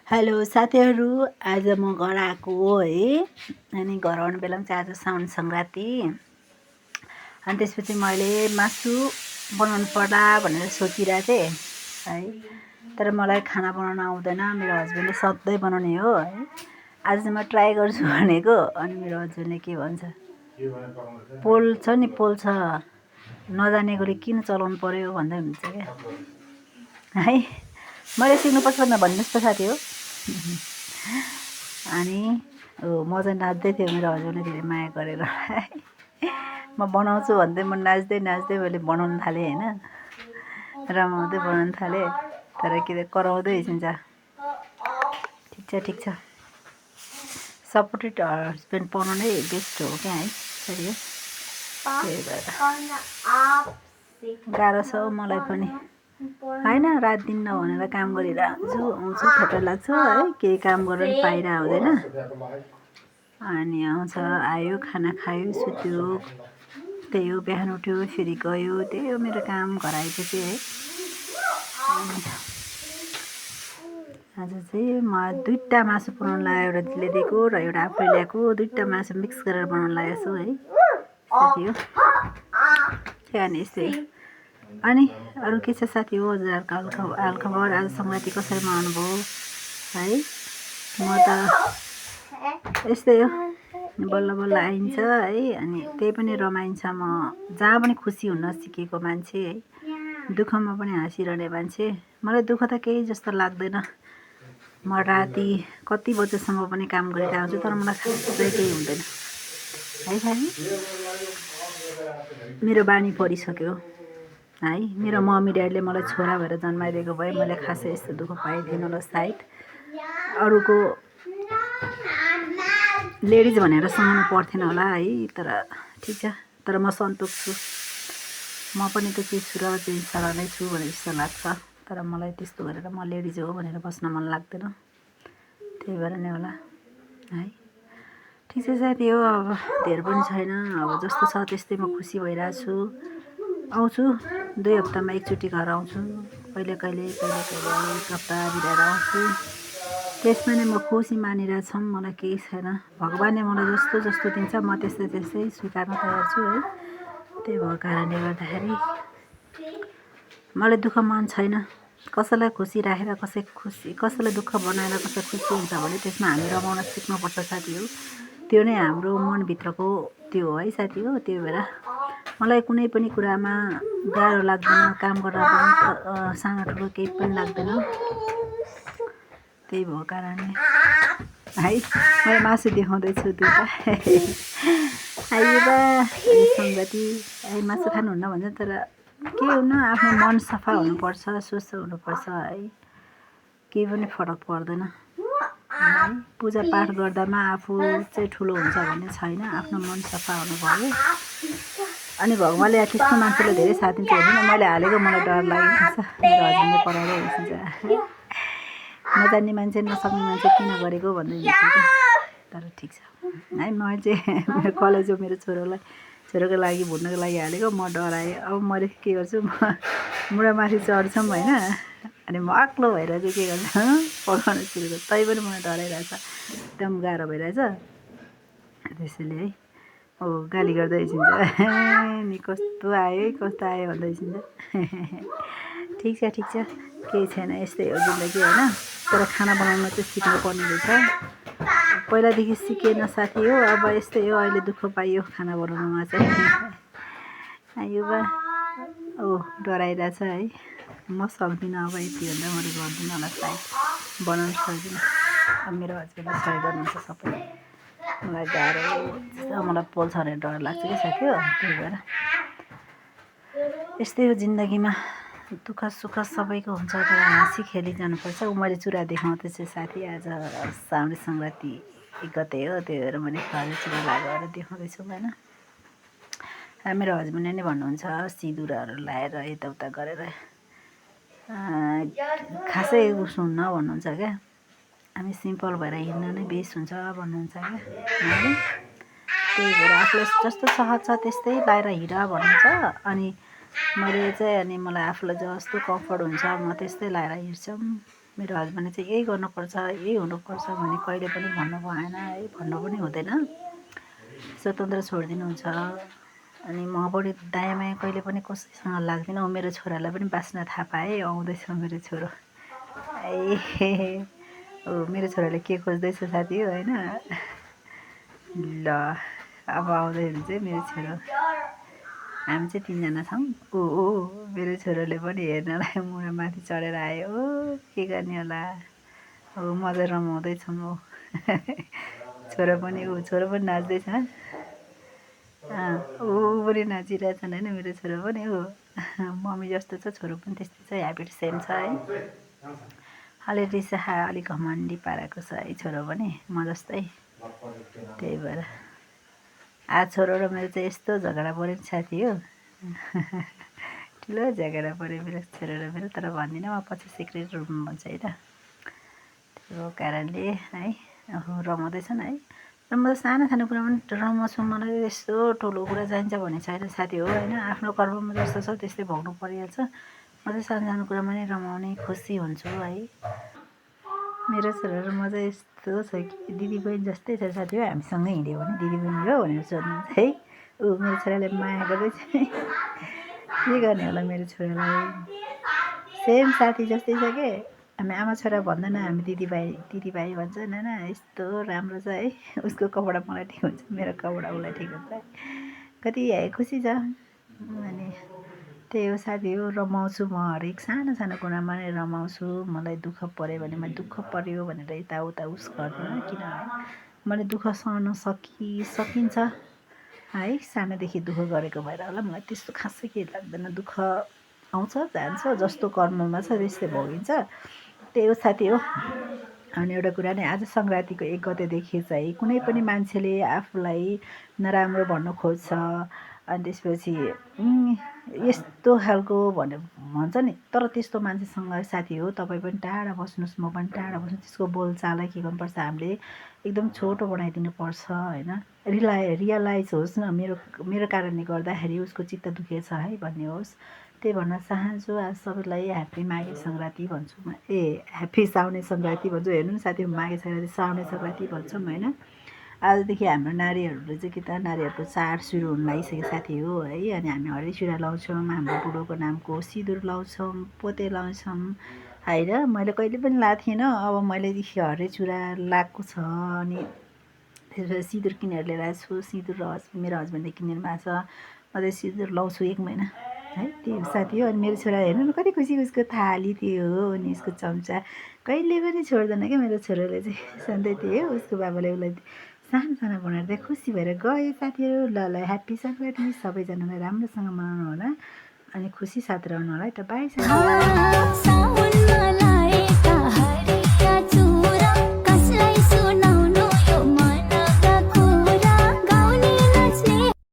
Hello साथीहरू, आज म घर आएको हो है। अनि घर आउने बेलामा चाहिँ आज साउन सङ्क्रान्ति। अनि त्यसपछि मैले मासु बनाउनु पर्ला भनेर सोचिरहेको थिएँ है। तर मलाई खाना बनाउन आउँदैन, मेरो हस्बेन्डले सधैँ बनाउने हो है। आज चाहिँ म ट्राई गर्छु भनेको। अनि मेरो हस्बेन्डले के भन्छ, पोल छ नि, पोल छ, नजानेकोले किन चलाउनु पर्यो भन्दै हुन्छ क्या है। मैले सिक्नुपर्छ भनेर भन्नुहोस् त साथी हो। अनि म चाहिँ नाच्दै थियो, मेरो हस्बेन्डले धेरै माया गरेर म बनाउँछु भन्दै म नाच्दै नाच्दै मैले बनाउनु थालेँ होइन, रमाउँदै बनाउनु थालेँ। तर के त कराउँदै हिँड्छ। ठिक छ सपोर्टेड हस्बेन्ड पाउनु नै बेस्ट हो क्या है साथी हो। त्यही भएर गाह्रो छ मलाई पनि होइन, रात दिन नभनेर काम गरिरहेको आउँछु थोरै लाग्छ है, केही काम गरेर पाइरहेको हुँदैन। अनि आउँछ, आयो, खाना खायो, सुत्यो, त्यही हो, बिहान उठ्यो फेरि गयो, त्यही हो मेरो काम घर आएपछि है। आज चाहिँ म 2टा मासु बनाउनु लाग्यो, एउटा दिदीले दिएको र एउटा आफूले ल्याएको, 2टा मासु मिक्स गरेर बनाउनु लागेको छु है साथी हो। त्यहाँदेखि यस्तै। अनि अरू के छ साथी हो, हजुरहरूको हालखबर आज सङ्क्रान्ति कसरी मनाउनु भयो है। म त यस्तै हो, बल्ल बल्ल आइन्छ है। अनि त्यही पनि रमाइन्छ। म जहाँ पनि खुसी हुन सिकेको मान्छे है, दुःखमा पनि हाँसिरहने मान्छे। मलाई दुःख त केही जस्तो लाग्दैन। म राति कति बजेसम्म पनि काम गरिरहेको हुन्छु, तर मलाई खासै केही हुँदैन है साथी। मेरो बानी परिसक्यो है। मेरो मम्मी ड्याडीले मलाई छोरा भएर जन्माइदिएको भए मैले खासै यस्तो दुःख पाइदिएन होला सायद। अरूको लेडिज भनेर सहनु पर्थेन होला है। तर ठिक छ, तर म सन्तोष छु। म पनि त के छु र जेन्ट्ससँग नै छु भने जस्तो लाग्छ। तर मलाई त्यस्तो गरेर म लेडिज हो भनेर बस्न मन लाग्दैन, त्यही भएर नै होला है। ठिक छ साथी हो, अब धेर पनि छैन, अब जस्तो छ त्यस्तै म खुसी भइरहेको छु। आउँछु 2 हप्तामा एकचोटि घर आउँछु, कहिले कहिले 1 हप्ता बिताएर आउँछु। त्यसमा नै म खुसी मानिरहेछौँ। मलाई केही छैन, भगवान्ले मलाई जस्तो जस्तो दिन्छ म त्यस्तै स्वीकार्न तयार छु है। त्यही भएको कारणले गर्दाखेरि मलाई दुःख मन छैन। कसैलाई खुसी राखेर कसैलाई दुःख बनाएर कसै खुसी हुन्छ भने त्यसमा हामी रमाउन सिक्नुपर्छ साथी हो। त्यो नै हाम्रो मनभित्रको त्यो हो है साथी हो। त्यही भएर मलाई कुनै पनि कुरामा गाह्रो लाग्दैन, काम गर्न पनि सानो ठुलो केही पनि लाग्दैन। त्यही भएको कारणले है मैले मासु देखाउँदैछु 2टा आइयो बा सङ्गति। मासु खानुहुन्न भन्छ, तर के हुन, आफ्नो मन सफा हुनुपर्छ, स्वस्थ हुनुपर्छ है, केही पनि फरक पर्दैन है। पूजापाठ गर्दामा आफू चाहिँ ठुलो हुन्छ भन्ने छैन, आफ्नो मन सफा हुनुभयो। अनि भगवान्ले त्यस्तो मान्छेले धेरै साथ दिन्छ होइन। मैले हालेको मलाई डर लागिरहेछ, मेरो हस्बेन्डले कराउँदै हिँड्छ। नजान्ने मान्छे नसक्ने मान्छे किन गरेको भन्दै हिँड्छ क्या। तर ठिक छ है, म चाहिँ मेरो कलेज हो, मेरो छोरोको लागि भुट्नको लागि हालेको, म डराएँ। अब मैले के गर्छु, म मुढामाथि चढ्छौँ होइन, अनि म आक्लो भएर चाहिँ के गर्छ पकाउन सुरु गर्छ। तै पनि मलाई डराइरहेछ, एकदम गाह्रो भइरहेछ। त्यसैले है गाली गर्दै हिँड्छ नि, कस्तो आयो भन्दै हिँड्छ। ठिक छ केही छैन, यस्तै हो जिन्दगी होइन। तर खाना बनाउन चाहिँ सिक्नु पर्ने रहेछ। पहिलादेखि सिकेन साथी हो, अब यस्तै हो, अहिले दुःख पाइयो खाना बनाउनुमा चाहिँ। आयो बा डराइरहेछ है। म सक्दिनँ अब, यतिभन्दा मैले गर्दिनँ होला सायद, बनाउनु सक्दिनँ। अब मेरो हस्बेन्डले सहयोग गर्नुहुन्छ सबै। मलाई गाह्रो हुन्छ, मलाई पोल्छ भनेर डर लाग्छ क्या साथी हो। त्यही भएर यस्तै हो जिन्दगीमा, दुःख सुख सबैको हुन्छ, तर हाँसी खेली जानुपर्छ। मैले चुरा देखाउँदैछु साथी, आज साउने सङ्क्रान्ति 1 गते हो, त्यही भएर मैले खरी चुरा लगाएर देखाउँदैछु होइन। मेरो हस्बेन्डले नै भन्नुहुन्छ सिन्दुरहरू लगाएर यताउता गरेर खासै उसो हुन्न भन्नुहुन्छ क्या। हामी सिम्पल भएर हिँड्न नै बेस हुन्छ भन्नुहुन्छ क्या। त्यही भएर आफूलाई जस्तो सहज छ त्यस्तै लगाएर हिँड भन्नुहुन्छ। अनि मैले चाहिँ मलाई आफूलाई जस्तो कम्फर्ट हुन्छ म त्यस्तै लगाएर हिँड्छौँ मेरो हस्बेन्डले चाहिँ यही गर्नुपर्छ यही हुनुपर्छ भने कहिले पनि भन्नु भएन है, भन्नु पनि हुँदैन, स्वतन्त्र छोडिदिनुहुन्छ। अनि म बढी दायाँ माया कहिले पनि कसैसँग लाग्दिनँ। मेरो छोरालाई पनि बाँच्न थाहा पाएँ, आउँदैछ मेरो छोरो। ए मेरो छोराले के खोज्दैछ साथी हो होइन। ल अब आउँदाखेरि चाहिँ मेरो छोरो, हामी चाहिँ 3 जना छौँ। मेरो छोरोले पनि हेर्नलाई मुढा माथि चढेर आयो। के गर्ने होला, मजा रमाउँदैछौँ। छोरो पनि नाच्दैछ, ऊ पनि नाचिरहेछन् होइन। मेरो छोरो पनि मम्मी जस्तो छ, छोरो पनि त्यस्तै छ, ह्याबिट सेम छ है। अलि रिसा अलिक घमण्डी पाराको छ है छोरो पनि, म जस्तै। त्यही भएर आज छोरो र मेरो चाहिँ यस्तो झगडा पऱ्यो नि साथी हो। ठुलो झगडा पऱ्यो मेरो छोरो र मेरो, तर भन्दिनँ म, पछि सिक्रेट रुममा भन्छ है त। त्यो कारणले है रमाउँदैछन् है। र म त सानो कुरा पनि रमाउँछु। मलाई यस्तो ठुलो कुरा चाहिन्छ भन्ने छैन साथी हो होइन। आफ्नो कर्ममा जस्तो छ त्यस्तै भोग्नु परिहाल्छ। म चाहिँ सानो कुरामा नै रमाउने खुसी हुन्छु है। मेरो छोरा र म चाहिँ यस्तो छ कि दिदी बहिनी जस्तै छ साथी हो। हामीसँगै हिँड्यो भने दिदी बहिनी हो भनेर सोध्नुहुन्छ है। मेरो छोराले माया गर्दैछ। के गर्ने होला मेरो छोरालाई, सेम साथी जस्तै छ के। हामी आमा छोरा भन्दैन, हामी दिदीभाइ भन्छन् होइन। यस्तो राम्रो छ है। उसको कपडा मलाई ठिक हुन्छ, मेरो कपडा उसलाई ठिक हुन्छ। कति खुसी छ। अनि त्यही हो साथी हो, रमाउँछु म। हरेक सानो कुरामा नै रमाउँछु। मलाई दुःख पऱ्यो भने, मैले दुःख पऱ्यो भनेर यताउता उस गर्दिनँ। किनभने मैले दुःख सहन सकिन्छ है। सानोदेखि दुःख गरेको भएर होला मलाई त्यस्तो खासै केही लाग्दैन। दुःख आउँछ जान्छ, जस्तो कर्ममा छ त्यस्तै भोगिन्छ। त्यही हो साथी हो। अनि एउटा कुरा नि, आज सङ्क्रान्तिको 1 गतेदेखि चाहिँ कुनै पनि मान्छेले आफूलाई नराम्रो भन्नु खोज्छ, अनि त्यसपछि यस्तो खालको भन्छ नि। तर त्यस्तो मान्छेसँग साथी हो तपाईँ पनि टाढा बस्नुहोस्, म पनि टाढा बस्नु। त्यसको बोलचालै के गर्नुपर्छ, हामीले एकदम छोटो बनाइदिनुपर्छ होइन। रियलाइज होस् न, मेरो कारणले गर्दाखेरि उसको चित्त दुखेछ है भन्ने होस्। त्यही भन्न चाहन्छु। आज सबैलाई ह्याप्पी माघे सङ्क्रान्ति भन्छु म। ह्याप्पी साउने सङ्क्रान्ति भन्छु। हेर्नु नि साथी, माघे सङ्क्रान्ति साउने सङ्क्रान्ति भन्छौँ होइन। आजदेखि हाम्रो नारीहरूले चाहिँ के त, नारीहरूको चाड सुरु हुन लागिसक्यो साथी हो है। अनि हामी हरियो चुरा लाउँछौँ, हाम्रो बुढोको नामको सिन्दुर लाउँछौँ, पोते लाउँछौँ होइन। मैले कहिले पनि लाएको थिइनँ, अब मैलेदेखि हरियो चुरा लगाएको छ। अनि त्यसपछि सिन्दुर किनेर लिएर आएको छु। सिन्दुर मेरो हस्बेन्डले किनेर भएको छ। म चाहिँ सिन्दुर लाउँछु 1 महिना है। त्यही साथी हो। अनि मेरो छोरा हेर्नु न कति खुसी, उसको थाली त्यो हो अनि उसको चम्चा कहिले पनि छोड्दैन क्या मेरो छोराले चाहिँ। सधैँ त्यही हो, उसको बाबाले उसलाई सानो बनाएर चाहिँ खुसी भएर गयो साथीहरू। ल ह्याप्पी सङ्क्रान्ति, सबैजनालाई राम्रोसँग मनाउनु होला अनि खुसी साथ रहनु होला है त। बाई साथी।